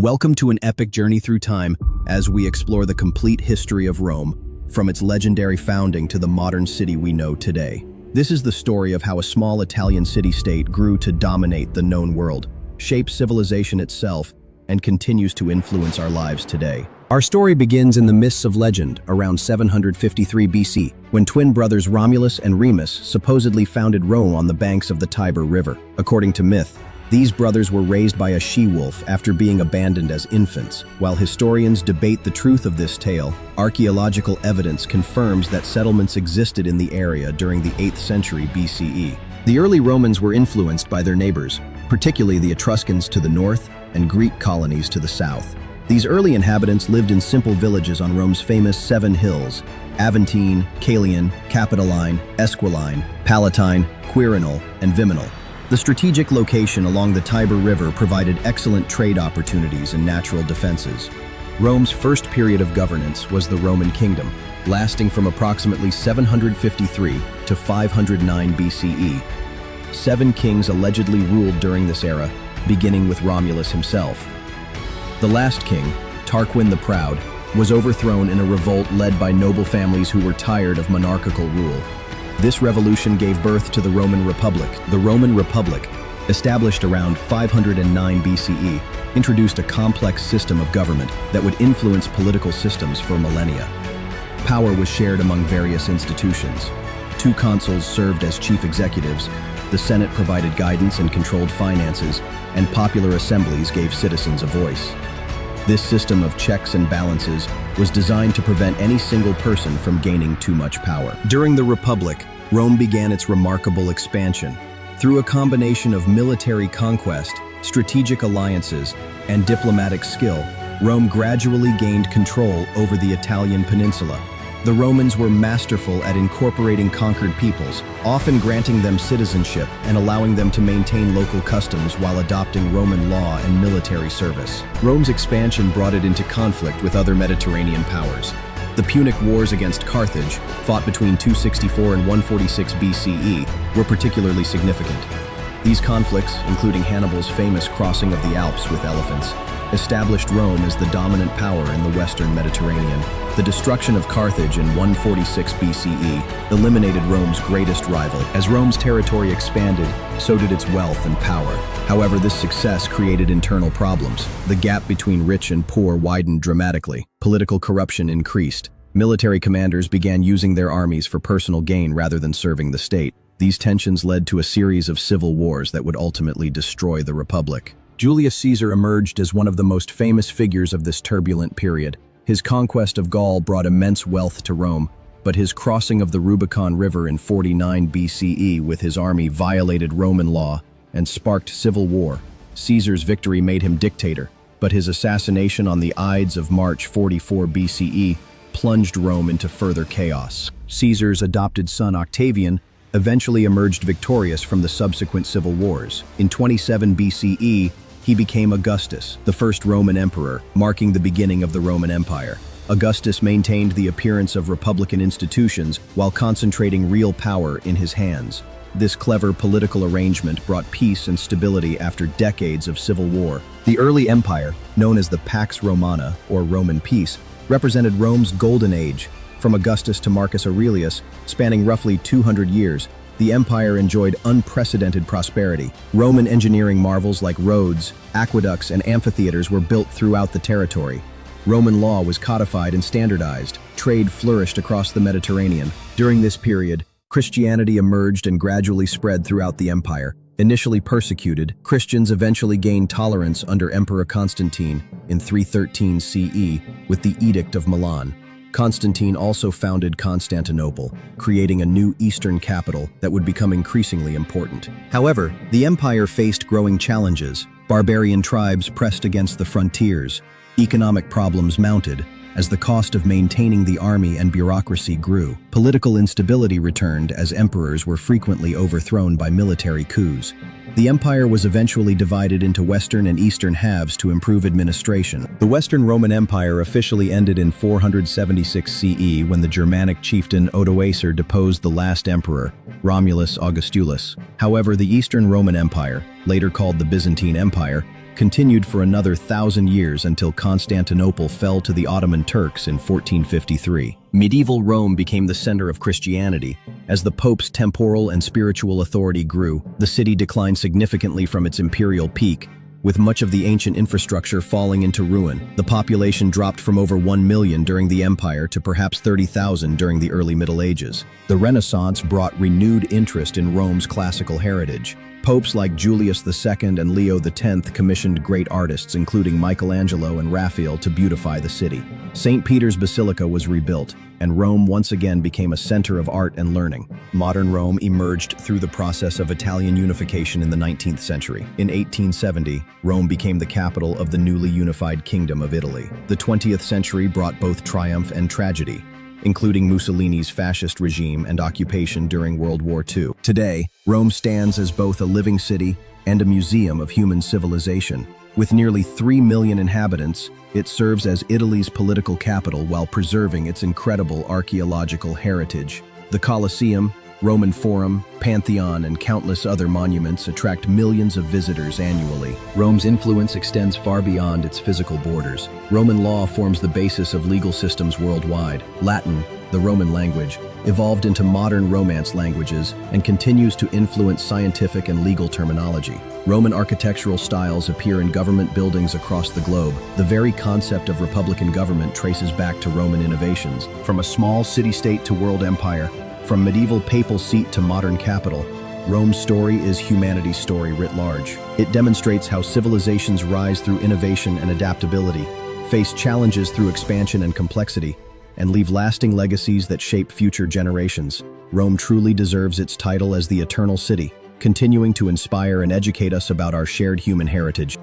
Welcome to an epic journey through time as we explore the complete history of Rome, from its legendary founding to the modern city we know today. This is the story of how a small Italian city-state grew to dominate the known world, shape civilization itself, and continues to influence our lives today. Our story begins in the mists of legend around 753 BC, when twin brothers Romulus and Remus supposedly founded Rome on the banks of the Tiber River. According to myth, these brothers were raised by a she-wolf after being abandoned as infants. While historians debate the truth of this tale, archaeological evidence confirms that settlements existed in the area during the 8th century BCE. The early Romans were influenced by their neighbors, particularly the Etruscans to the north and Greek colonies to the south. These early inhabitants lived in simple villages on Rome's famous 7 hills: Aventine, Caelian, Capitoline, Esquiline, Palatine, Quirinal, and Viminal. The strategic location along the Tiber River provided excellent trade opportunities and natural defenses. Rome's first period of governance was the Roman Kingdom, lasting from approximately 753 to 509 BCE. 7 kings allegedly ruled during this era, beginning with Romulus himself. The last king, Tarquin the Proud, was overthrown in a revolt led by noble families who were tired of monarchical rule. This revolution gave birth to the Roman Republic. The Roman Republic, established around 509 BCE, introduced a complex system of government that would influence political systems for millennia. Power was shared among various institutions. 2 consuls served as chief executives, the Senate provided guidance and controlled finances, and popular assemblies gave citizens a voice. This system of checks and balances was designed to prevent any single person from gaining too much power. During the Republic, Rome began its remarkable expansion. Through a combination of military conquest, strategic alliances, and diplomatic skill, Rome gradually gained control over the Italian peninsula. The Romans were masterful at incorporating conquered peoples, often granting them citizenship and allowing them to maintain local customs while adopting Roman law and military service. Rome's expansion brought it into conflict with other Mediterranean powers. The Punic Wars against Carthage, fought between 264 and 146 BCE, were particularly significant. These conflicts, including Hannibal's famous crossing of the Alps with elephants, established Rome as the dominant power in the Western Mediterranean. The destruction of Carthage in 146 BCE eliminated Rome's greatest rival. As Rome's territory expanded, so did its wealth and power. However, this success created internal problems. The gap between rich and poor widened dramatically. Political corruption increased. Military commanders began using their armies for personal gain rather than serving the state. These tensions led to a series of civil wars that would ultimately destroy the Republic. Julius Caesar emerged as one of the most famous figures of this turbulent period. His conquest of Gaul brought immense wealth to Rome, but his crossing of the Rubicon River in 49 BCE with his army violated Roman law and sparked civil war. Caesar's victory made him dictator, but his assassination on the Ides of March 44 BCE plunged Rome into further chaos. Caesar's adopted son Octavian eventually emerged victorious from the subsequent civil wars. In 27 BCE, he became Augustus, the first Roman emperor, marking the beginning of the Roman Empire. Augustus maintained the appearance of republican institutions while concentrating real power in his hands. This clever political arrangement brought peace and stability after decades of civil war. The early empire, known as the Pax Romana, or Roman peace, represented Rome's golden age. From Augustus to Marcus Aurelius, spanning roughly 200 years, the empire enjoyed unprecedented prosperity. Roman engineering marvels like roads, aqueducts, and amphitheaters were built throughout the territory. Roman law was codified and standardized. Trade flourished across the Mediterranean. During this period, Christianity emerged and gradually spread throughout the empire. Initially persecuted, Christians eventually gained tolerance under Emperor Constantine in 313 CE with the Edict of Milan. Constantine also founded Constantinople, creating a new eastern capital that would become increasingly important. However, the empire faced growing challenges. Barbarian tribes pressed against the frontiers. Economic problems mounted as the cost of maintaining the army and bureaucracy grew. Political instability returned as emperors were frequently overthrown by military coups. The empire was eventually divided into western and eastern halves to improve administration. The Western Roman Empire officially ended in 476 CE when the Germanic chieftain Odoacer deposed the last emperor, Romulus Augustulus. However, the Eastern Roman Empire, later called the Byzantine Empire, continued for another 1,000 years until Constantinople fell to the Ottoman Turks in 1453. Medieval Rome became the center of Christianity. As the Pope's temporal and spiritual authority grew, the city declined significantly from its imperial peak, with much of the ancient infrastructure falling into ruin. The population dropped from over 1 million during the Empire to perhaps 30,000 during the early Middle Ages. The Renaissance brought renewed interest in Rome's classical heritage. Popes like Julius II and Leo X commissioned great artists, including Michelangelo and Raphael, to beautify the city. St. Peter's Basilica was rebuilt, and Rome once again became a center of art and learning. Modern Rome emerged through the process of Italian unification in the 19th century. In 1870, Rome became the capital of the newly unified Kingdom of Italy. The 20th century brought both triumph and tragedy, including Mussolini's fascist regime and occupation during World War II. Today, Rome stands as both a living city and a museum of human civilization. With nearly 3 million inhabitants, it serves as Italy's political capital while preserving its incredible archaeological heritage. The Colosseum, Roman Forum, Pantheon, and countless other monuments attract millions of visitors annually. Rome's influence extends far beyond its physical borders. Roman law forms the basis of legal systems worldwide. Latin, the Roman language, evolved into modern Romance languages and continues to influence scientific and legal terminology. Roman architectural styles appear in government buildings across the globe. The very concept of republican government traces back to Roman innovations. From a small city-state to world empire, from medieval papal seat to modern capital, Rome's story is humanity's story writ large. It demonstrates how civilizations rise through innovation and adaptability, face challenges through expansion and complexity, and leave lasting legacies that shape future generations. Rome truly deserves its title as the Eternal City, continuing to inspire and educate us about our shared human heritage.